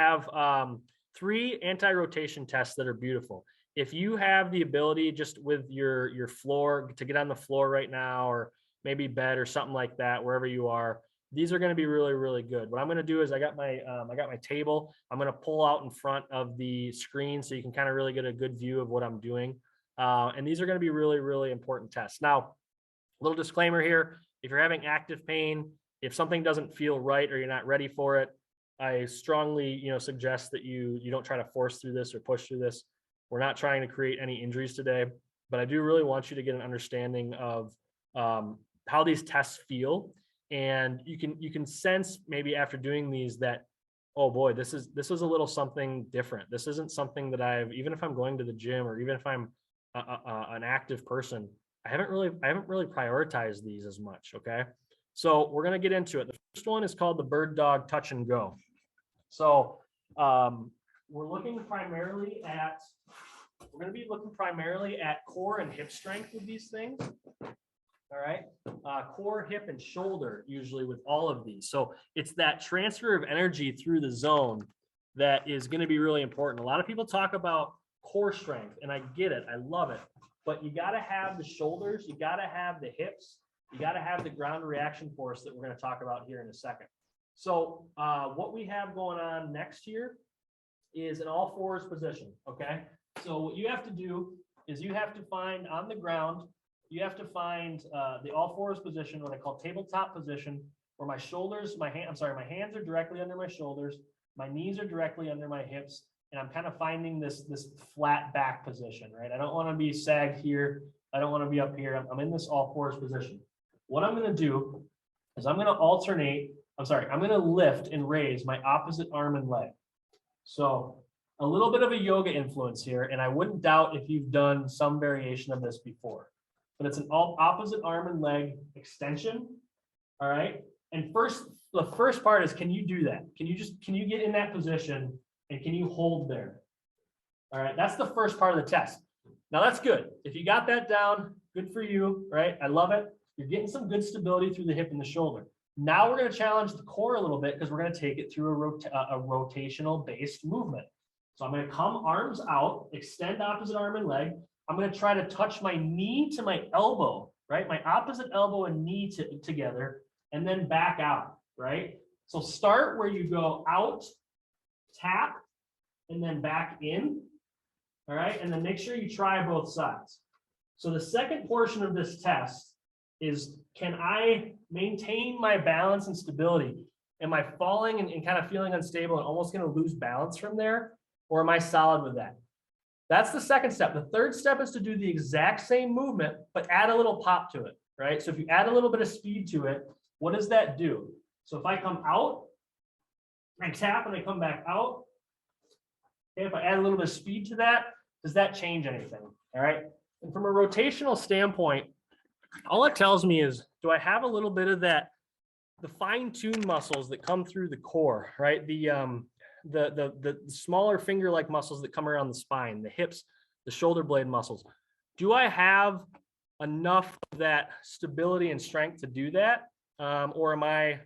have 3 anti-rotation tests that are beautiful. If you have the ability just with your floor to get on the floor right now, or maybe bed or something like that, wherever you are, these are going to be really, really good. What I'm going to do is I got my table. I'm going to pull out in front of the screen so you can kind of really get a good view of what I'm doing. And these are going to be really, really important tests. Now, a little disclaimer here: if you're having active pain, if something doesn't feel right or you're not ready for it, I strongly, suggest that you don't try to force through this or push through this. We're not trying to create any injuries today, but I do really want you to get an understanding of how these tests feel. And you can sense maybe after doing these that, oh boy, this is a little something different. This isn't something that even if I'm going to the gym or even if I'm an active person, I haven't really prioritized these as much. Okay. So we're going to get into it. The first one is called the bird dog touch and go. So we're going to be looking primarily at core and hip strength with these things. All right. Core, hip, and shoulder usually with all of these. So it's that transfer of energy through the zone that is going to be really important. A lot of people talk about core strength, and I get it. I love it. But you got to have the shoulders. You got to have the hips. You got to have the ground reaction force that we're going to talk about here in a second. So what we have going on next here is an all fours position. Okay. So what you have to do is you have to find on the ground, you have to find the all fours position, what I call tabletop position, where my hands are directly under my shoulders, my knees are directly under my hips, and I'm kind of finding this flat back position, right? I don't want to be sagged here. I don't want to be up here. I'm in this all fours position. What I'm going to do is I'm going to lift and raise my opposite arm and leg. So a little bit of a yoga influence here, and I wouldn't doubt if you've done some variation of this before. But it's an opposite arm and leg extension. All right. And the first part is, can you do that? Can you get in that position and can you hold there? All right. That's the first part of the test. Now that's good. If you got that down, good for you, right? I love it. You're getting some good stability through the hip and the shoulder. Now we're going to challenge the core a little bit because we're going to take it through a rotational based movement. So I'm going to come arms out, extend opposite arm and leg. I'm going to try to touch my knee to my elbow, right? My opposite elbow and knee together, and then back out, right? So start where you go out, tap, and then back in, all right? And then make sure you try both sides. So the second portion of this test is, can I maintain my balance and stability? Am I falling and kind of feeling unstable and almost going to lose balance from there? Or am I solid with that? That's the second step. The third step is to do the exact same movement, but add a little pop to it, right? So if you add a little bit of speed to it, what does that do? So if I come out, I tap and I come back out. Okay, if I add a little bit of speed to that, does that change anything? All right. And from a rotational standpoint, all it tells me is, do I have a little bit of the fine-tuned muscles that come through the core, right? The smaller finger-like muscles that come around the spine, the hips, the shoulder blade muscles. Do I have enough of that stability and strength to do that? Or am I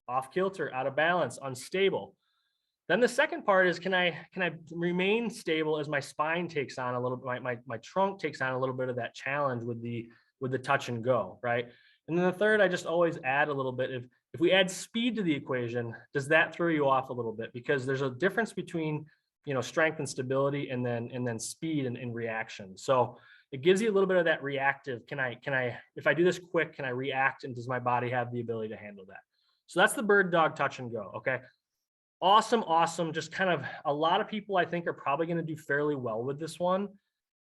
off kilter, out of balance, unstable? Then the second part is, can I remain stable as my spine takes on a little bit, my trunk takes on a little bit of that challenge with the touch and go, right? And then the third, I just always add a little bit. If we add speed to the equation, does that throw you off a little bit? Because there's a difference between, strength and stability, and then speed and reaction. So it gives you a little bit of that reactive. Can I, if I do this quick, can I react, and does my body have the ability to handle that? So that's the bird dog touch and go. Okay. Awesome. Just kind of, a lot of people I think are probably going to do fairly well with this one.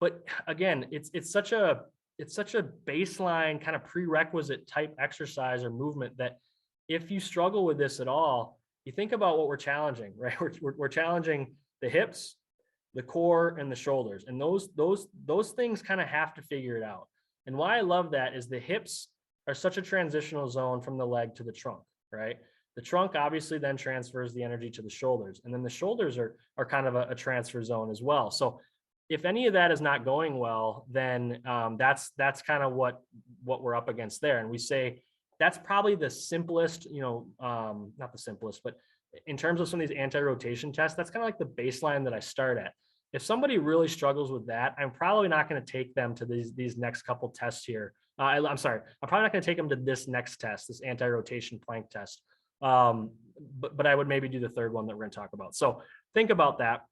But again, it's such a baseline kind of prerequisite type exercise or movement that if you struggle with this at all, you think about what we're challenging, right? We're challenging the hips, the core, and the shoulders. And those things kind of have to figure it out. And why I love that is the hips are such a transitional zone from the leg to the trunk, right? The trunk obviously then transfers the energy to the shoulders, and then the shoulders are kind of a transfer zone as well. So if any of that is not going well, then that's kind of what we're up against there. And we say that's probably the simplest, not the simplest, but in terms of some of these anti-rotation tests, that's kind of like the baseline that I start at. If somebody really struggles with that, I'm probably not going to take them to these next couple tests here. I'm sorry, I'm probably not going to take them to this next test, this anti-rotation plank test. But I would maybe do the third one that we're going to talk about. So think about that.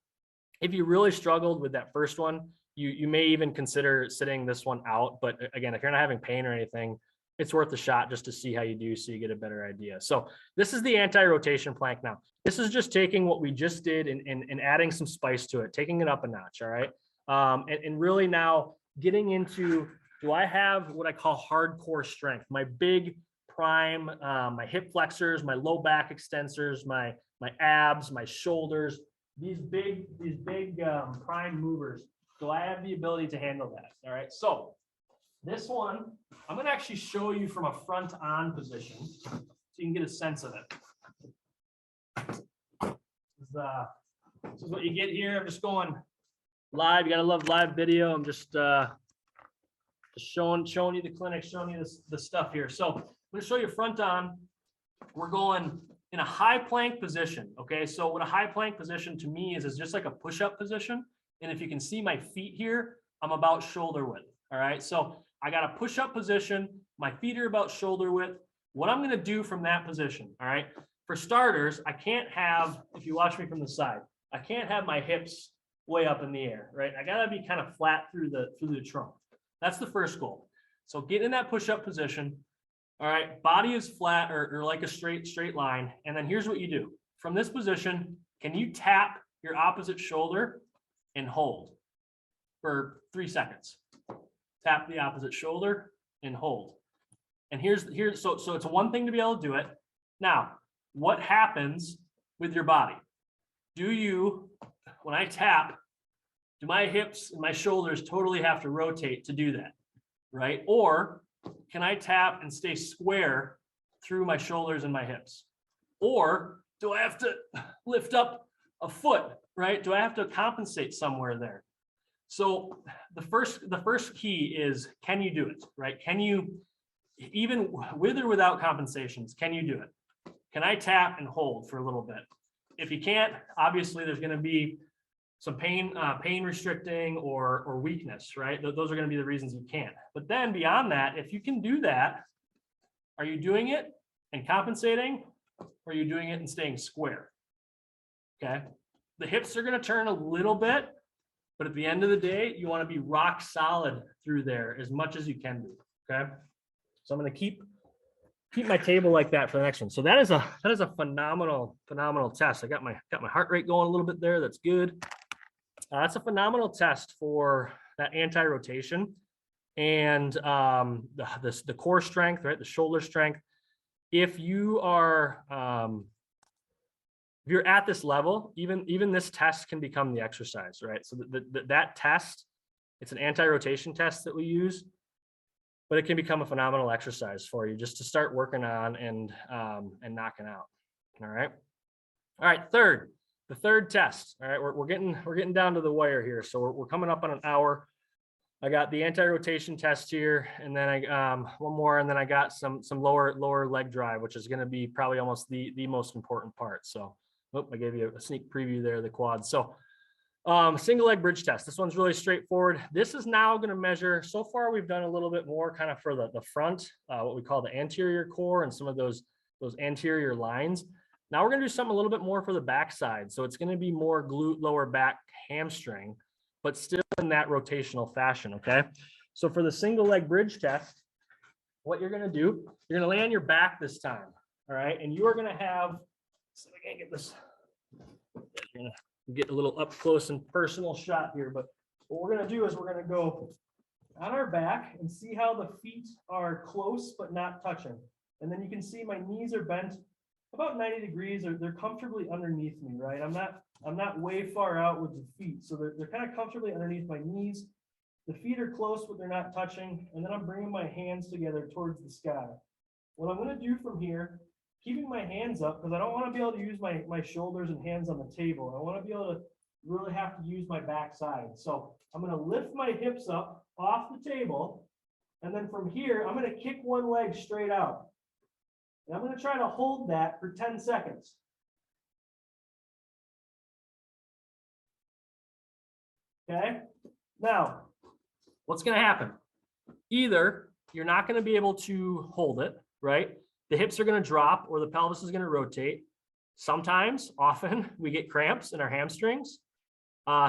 If you really struggled with that first one, you may even consider sitting this one out. But again, if you're not having pain or anything, it's worth a shot just to see how you do so you get a better idea. So this is the anti-rotation plank now. This is just taking what we just did and adding some spice to it, taking it up a notch, all right? And really now getting into, do I have what I call hardcore strength? My big prime, my hip flexors, my low back extensors, my abs, my shoulders, these big prime movers. Do I have the ability to handle that? All right, so this one, I'm going to actually show you from a front on position so you can get a sense of it. This is what you get here. I'm just going live. You got to love live video. I'm just showing you the clinic, showing you the stuff here. So I'm going to show you front on. We're going in a high plank position. Okay, so what a high plank position to me is just like a push-up position. And if you can see my feet here, I'm about shoulder width. All right, so I got a push-up position. My feet are about shoulder width. What I'm going to do from that position, all right, for starters, I can't have, if you watch me from the side, I can't have my hips way up in the air, right? I got to be kind of flat through the trunk. That's the first goal. So get in that push-up position. All right, body is flat or like a straight line. And then here's what you do. From this position, can you tap your opposite shoulder and hold for 3 seconds? Tap the opposite shoulder and hold. And here's so it's one thing to be able to do it. Now, what happens with your body? Do you, when I tap, do my hips and my shoulders totally have to rotate to do that, right? Or can I tap and stay square through my shoulders and my hips? Or do I have to lift up a foot, right? Do I have to compensate somewhere there? So the first key is, can you do it, right? Can you, even with or without compensations, can you do it? Can I tap and hold for a little bit? If you can't, obviously there's going to be some pain restricting or weakness, right? Those are going to be the reasons you can't. But then beyond that, if you can do that, are you doing it and compensating, or are you doing it and staying square? Okay. The hips are going to turn a little bit, but at the end of the day, you want to be rock solid through there as much as you can be. Okay. So I'm going to keep my table like that for the next one. So that is a phenomenal test. I got my heart rate going a little bit there. That's good. That's a phenomenal test for that anti-rotation and the core strength, right? The shoulder strength. If you are if you're at this level, even this test can become the exercise, right? So that test, it's an anti-rotation test that we use, but it can become a phenomenal exercise for you just to start working on and knocking out. All right. The third test. All right, we're getting down to the wire here, so we're coming up on an hour. I got the anti-rotation test here, and then I one more, and then I got some lower leg drive, which is going to be probably almost the most important part. So, I gave you a sneak preview there of the quads. So, single leg bridge test. This one's really straightforward. This is now going to measure. So far, we've done a little bit more kind of for the front, what we call the anterior core, and some of those anterior lines. Now we're going to do something a little bit more for the backside. So it's going to be more glute, lower back, hamstring, but still in that rotational fashion. Okay. So for the single leg bridge test, what you're going to do, you're going to lay on your back this time. All right. And you are going to have, so I can't get this, I'm going to get a little up close and personal shot here. But what we're going to do is we're going to go on our back and see how the feet are close, but not touching. And then you can see my knees are bent about 90 degrees, or they're comfortably underneath me, right? I'm not way far out with the feet. So they're kind of comfortably underneath my knees. The feet are close, but they're not touching. And then I'm bringing my hands together towards the sky. What I'm going to do from here, keeping my hands up, because I don't want to be able to use my shoulders and hands on the table. I want to be able to really have to use my backside. So I'm going to lift my hips up off the table. And then from here, I'm going to kick one leg straight out. And I'm going to try to hold that for 10 seconds. Okay. Now, what's going to happen? Either you're not going to be able to hold it, right? The hips are going to drop or the pelvis is going to rotate. Sometimes, often, we get cramps in our hamstrings.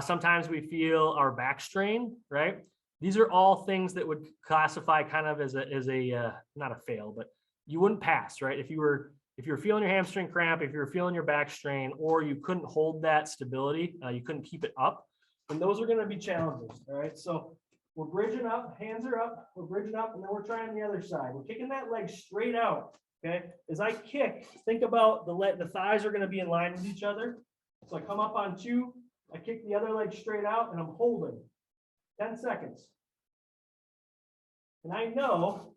Sometimes we feel our back strain, right? These are all things that would classify kind of as a not a fail, but you wouldn't pass, right? If you were feeling your hamstring cramp, if you were feeling your back strain, or you couldn't hold that stability, you couldn't keep it up, then those are going to be challenges. All right, so we're bridging up, hands are up, we're bridging up, and then we're trying the other side. We're kicking that leg straight out. Okay, as I kick, think about the thighs are going to be in line with each other. So I come up on 2, I kick the other leg straight out, and I'm holding 10 seconds. And I know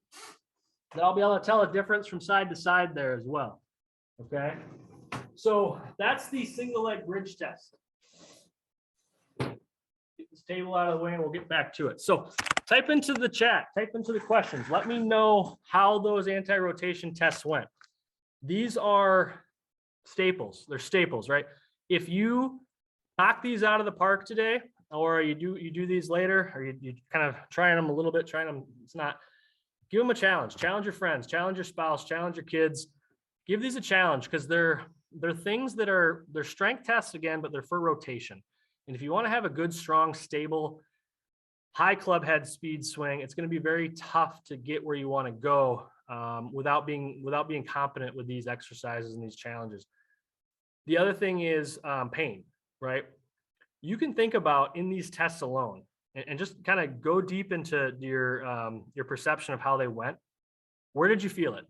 that I'll be able to tell a difference from side to side there as well. Okay, so that's the single leg bridge test. Get this table out of the way and we'll get back to it. So type into the chat, type into the questions. Let me know how those anti-rotation tests went. These are staples. They're staples, right? If you knock these out of the park today, or you do these later, or you kind of trying them a little bit, trying them, it's not, give them a challenge. Challenge your friends, challenge your spouse, challenge your kids. Give these a challenge because they're things that they're strength tests again, but they're for rotation. And if you want to have a good, strong, stable, high club head speed swing, it's going to be very tough to get where you want to go without being competent with these exercises and these challenges. The other thing is pain, right? You can think about in these tests alone and just kind of go deep into your perception of how they went. Where did you feel it?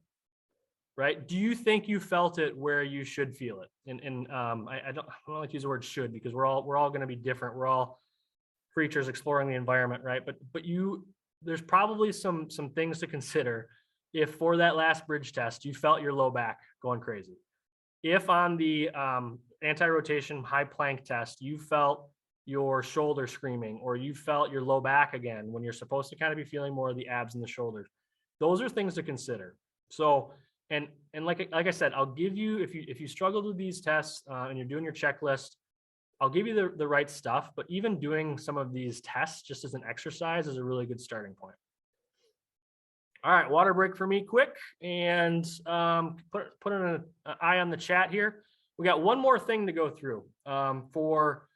Right? Do you think you felt it where you should feel it? And I don't like to use the word should because we're all going to be different. We're all creatures exploring the environment, right? But there's probably some things to consider if for that last bridge test you felt your low back going crazy. If on the anti-rotation high plank test you felt your shoulder screaming or you felt your low back again when you're supposed to kind of be feeling more of the abs and the shoulders, those are things to consider. So and like I said, I'll give you, if you struggled with these tests and you're doing your checklist, I'll give you the right stuff, but even doing some of these tests just as an exercise is a really good starting point. All right, water break for me quick, and put an eye on the chat here. We got one more thing to go through for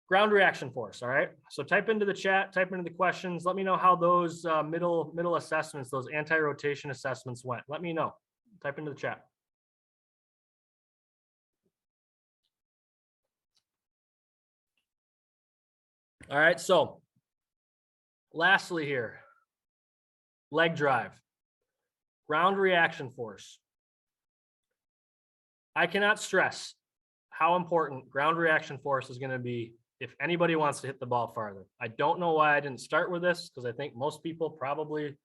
ground reaction force. All right, so type into the chat, type into the questions. Let me know how those middle assessments, those anti-rotation assessments went. Let me know. Type into the chat. All right, so lastly here, leg drive, ground reaction force. I cannot stress how important ground reaction force is going to be if anybody wants to hit the ball farther. I don't know why I didn't start with this because I think most people probably,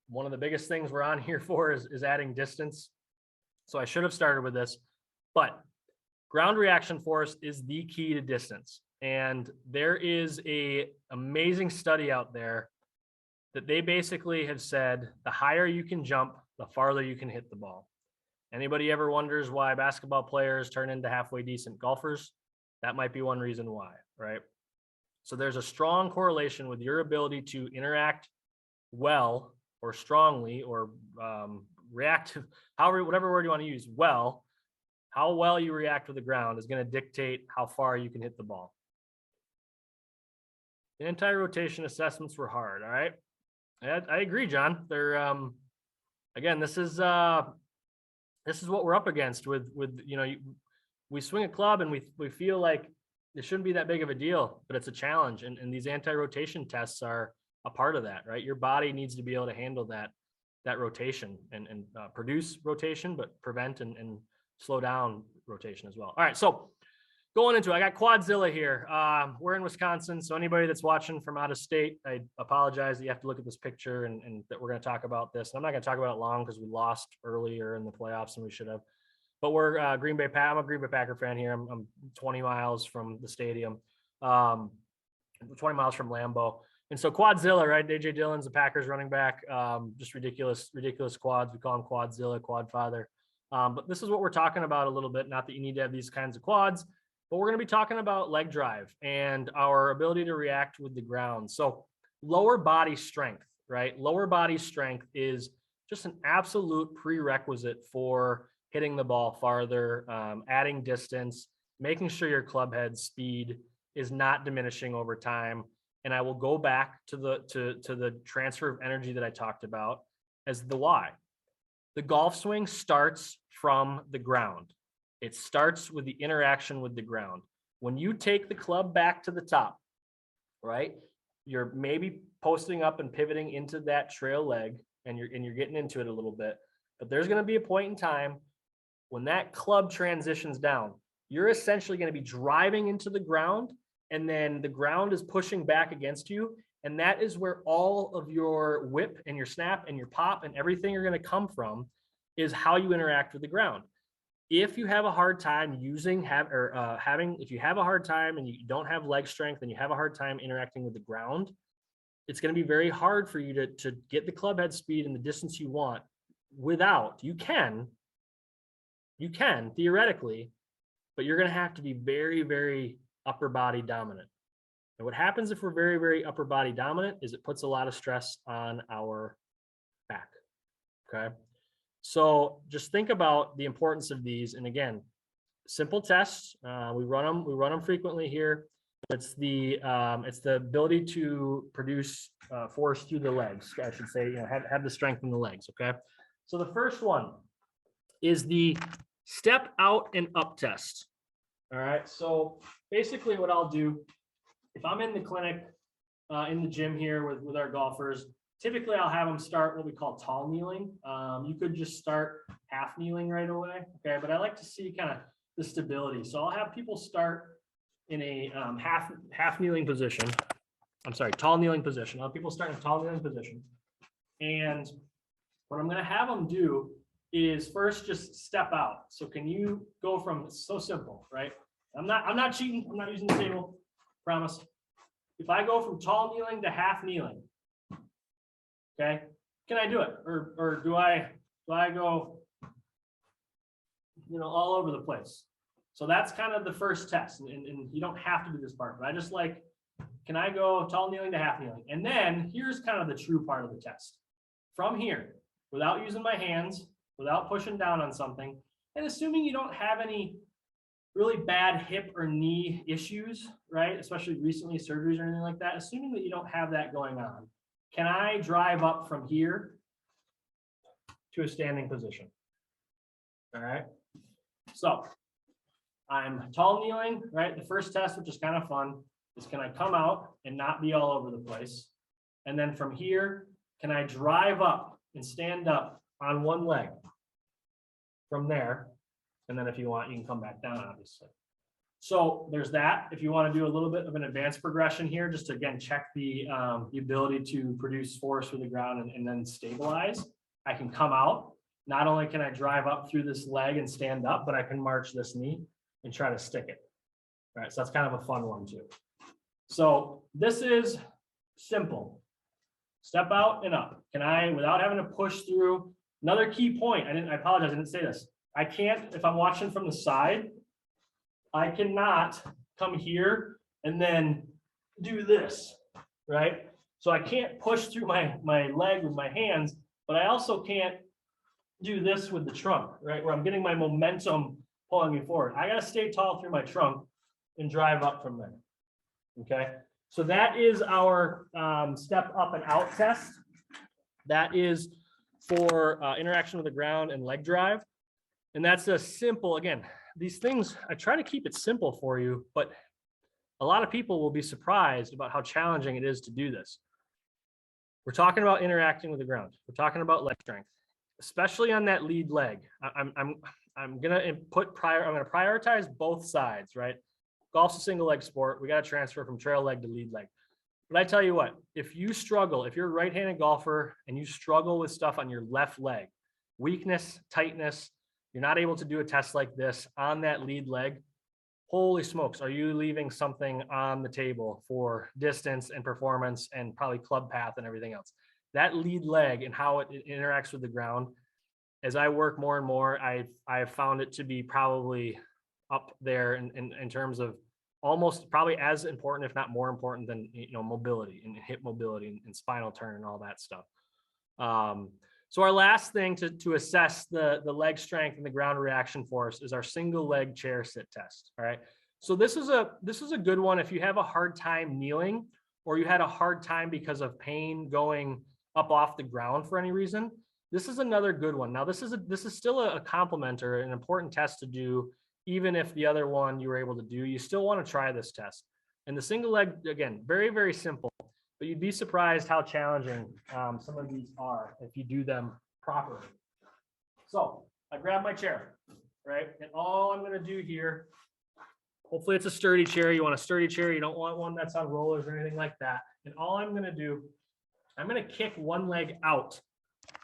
one of the biggest things we're on here for is adding distance. So I should have started with this, but ground reaction force is the key to distance. And there is an amazing study out there that they basically have said the higher you can jump, the farther you can hit the ball. Anybody ever wonders why basketball players turn into halfway decent golfers? That might be one reason why, right? So there's a strong correlation with your ability to interact well or strongly or react, whatever word you want to use, well, how well you react with the ground is going to dictate how far you can hit the ball. The anti-rotation assessments were hard. All right. I agree, John. They're again, this is what we're up against with we swing a club and we feel like it shouldn't be that big of a deal, but it's a challenge. And these anti-rotation tests are a part of that, right? Your body needs to be able to handle that rotation and produce rotation, but prevent and slow down rotation as well. All right, so going into it, I got Quadzilla here. We're in Wisconsin, so anybody that's watching from out of state, I apologize that you have to look at this picture and that we're going to talk about this. And I'm not going to talk about it long because we lost earlier in the playoffs and we should have. But we're Green Bay. I'm a Green Bay Packer fan here. I'm 20 miles from the stadium, 20 miles from Lambeau. And so Quadzilla, right? AJ Dillon's the Packers running back. Just ridiculous quads. We call him Quadzilla, Quad Father. But this is what we're talking about a little bit. Not that you need to have these kinds of quads. but we're going to be talking about leg drive and our ability to react with the ground. So lower body strength, right? Lower body strength is just an absolute prerequisite for hitting the ball farther, adding distance, making sure your club head speed is not diminishing over time. And I will go back to the transfer of energy that I talked about as the why. The golf swing starts from the ground. It starts with the interaction with the ground. When you take the club back to the top, right, you're maybe posting up and pivoting into that trail leg, and you're getting into it a little bit. But there's going to be a point in time when that club transitions down. You're essentially going to be driving into the ground, and then the ground is pushing back against you. And that is where all of your whip and your snap and your pop and everything are going to come from, is how you interact with the ground. If you have a hard time if you have a hard time and you don't have leg strength and you have a hard time interacting with the ground, it's going to be very hard for you to get the club head speed and the distance you want you can theoretically, but you're going to have to be very, very upper body dominant. And what happens if we're very, very upper body dominant is it puts a lot of stress on our back. Okay. So just think about the importance of these. And again, simple tests. We run them frequently here. It's the ability to produce force through the legs. I should say, have the strength in the legs. Okay. So the first one is the step out and up test. All right. So basically what I'll do, if I'm in the clinic, in the gym here with our golfers, typically I'll have them start what we call tall kneeling. You could just start half kneeling right away. Okay. But I like to see kind of the stability. So I'll have people start in a half kneeling position. Tall kneeling position. I'll have people start in a tall kneeling position. And what I'm going to have them do is first just step out. So can you go from, it's so simple, right? I'm not cheating. I'm not using the table, promise. If I go from tall kneeling to half kneeling, okay, can I do it? Or do I go, all over the place? So that's kind of the first test. And you don't have to do this part, but I just like, can I go tall kneeling to half kneeling? And then here's kind of the true part of the test. From here, without using my hands, without pushing down on something, and assuming you don't have any really bad hip or knee issues, right? Especially recently surgeries or anything like that, assuming that you don't have that going on, can I drive up from here to a standing position? All right. So I'm tall kneeling, right? The first test, which is kind of fun, is can I come out and not be all over the place? And then from here, can I drive up and stand up on one leg from there? And then if you want, you can come back down, obviously. So there's that. If you want to do a little bit of an advanced progression here, just to again check the ability to produce force through the ground and then stabilize, I can come out. Not only can I drive up through this leg and stand up, but I can march this knee and try to stick it. All right, so that's kind of a fun one too. So this is simple. Step out and up. Can I, without having to push through? Another key point, I apologize, I didn't say this. I can't, if I'm watching from the side, I cannot come here and then do this, right? So I can't push through my leg with my hands, but I also can't do this with the trunk, right? Where I'm getting my momentum pulling me forward. I got to stay tall through my trunk and drive up from there. Okay. So that is our step up and out test. That is for interaction with the ground and leg drive. And that's a simple, again, these things, I try to keep it simple for you, but a lot of people will be surprised about how challenging it is to do this. We're talking about interacting with the ground. We're talking about leg strength, especially on that lead leg. I'm going to prioritize both sides, right? Golf's a single leg sport. We got to transfer from trail leg to lead leg. But I tell you what, if you struggle, if you're a right-handed golfer and you struggle with stuff on your left leg, weakness, tightness, you're not able to do a test like this on that lead leg, holy smokes, are you leaving something on the table for distance and performance and probably club path and everything else? That lead leg and how it interacts with the ground, as I work more and more, I've found it to be probably up there in terms of almost probably as important, if not more important than, mobility and hip mobility and spinal turn and all that stuff. So our last thing to assess the leg strength and the ground reaction force is our single leg chair sit test. All right. So this is a good one if you have a hard time kneeling, or you had a hard time because of pain going up off the ground for any reason. This is another good one. Now this is still a complement or an important test to do, even if the other one you were able to do. You still want to try this test. And the single leg, again, very, very simple, but you'd be surprised how challenging some of these are if you do them properly. So I grab my chair, right? And all I'm going to do here, hopefully it's a sturdy chair. You want a sturdy chair. You don't want one that's on rollers or anything like that. And all I'm going to do, I'm going to kick one leg out,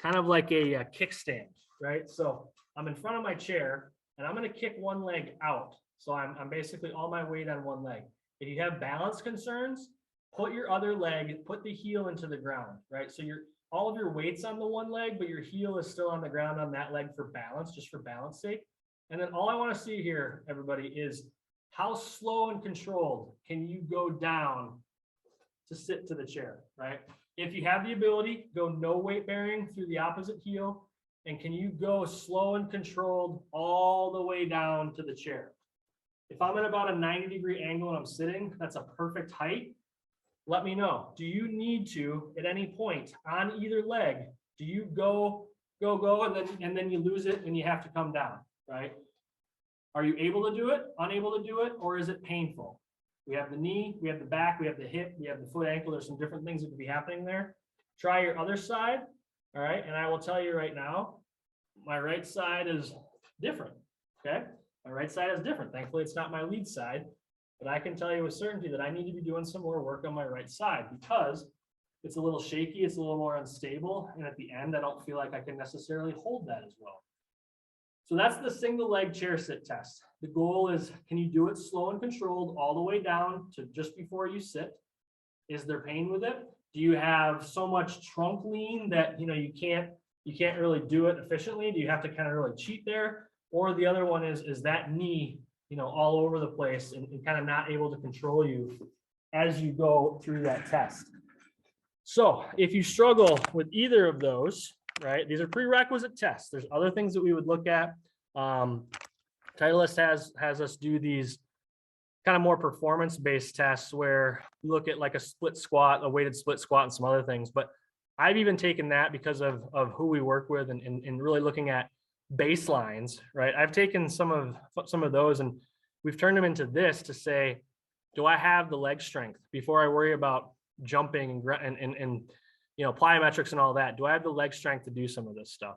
kind of like a kickstand, right? So I'm in front of my chair and I'm going to kick one leg out. So I'm basically all my weight on one leg. If you have balance concerns, put your other leg, put the heel into the ground, right? So all of your weight's on the one leg, but your heel is still on the ground on that leg for balance, just for balance sake. And then all I want to see here, everybody, is how slow and controlled can you go down to sit to the chair, right? If you have the ability, go no weight bearing through the opposite heel. And can you go slow and controlled all the way down to the chair? If I'm at about a 90-degree angle and I'm sitting, that's a perfect height. Let me know. Do you need to, at any point on either leg, do you go, and then you lose it and you have to come down, right? Are you able to do it, unable to do it, or is it painful? We have the knee, we have the back, we have the hip, we have the foot, ankle. There's some different things that could be happening there. Try your other side, all right? And I will tell you right now, my right side is different, okay? My right side is different. Thankfully, it's not my lead side, but I can tell you with certainty that I need to be doing some more work on my right side because it's a little shaky, it's a little more unstable, and at the end, I don't feel like I can necessarily hold that as well. So that's the single leg chair sit test. The goal is, can you do it slow and controlled all the way down to just before you sit? Is there pain with it? Do you have so much trunk lean that you can't really do it efficiently? Do you have to kind of really cheat there? Or the other one is that knee, all over the place and kind of not able to control you as you go through that test. So if you struggle with either of those, right, these are prerequisite tests. There's other things that we would look at. Titleist has us do these kind of more performance-based tests where we look at like a split squat, a weighted split squat, and some other things. But I've even taken that because of who we work with and really looking at baselines, right? I've taken some of those and we've turned them into this to say, do I have the leg strength before I worry about jumping and plyometrics and all that? Do I have the leg strength to do some of this stuff?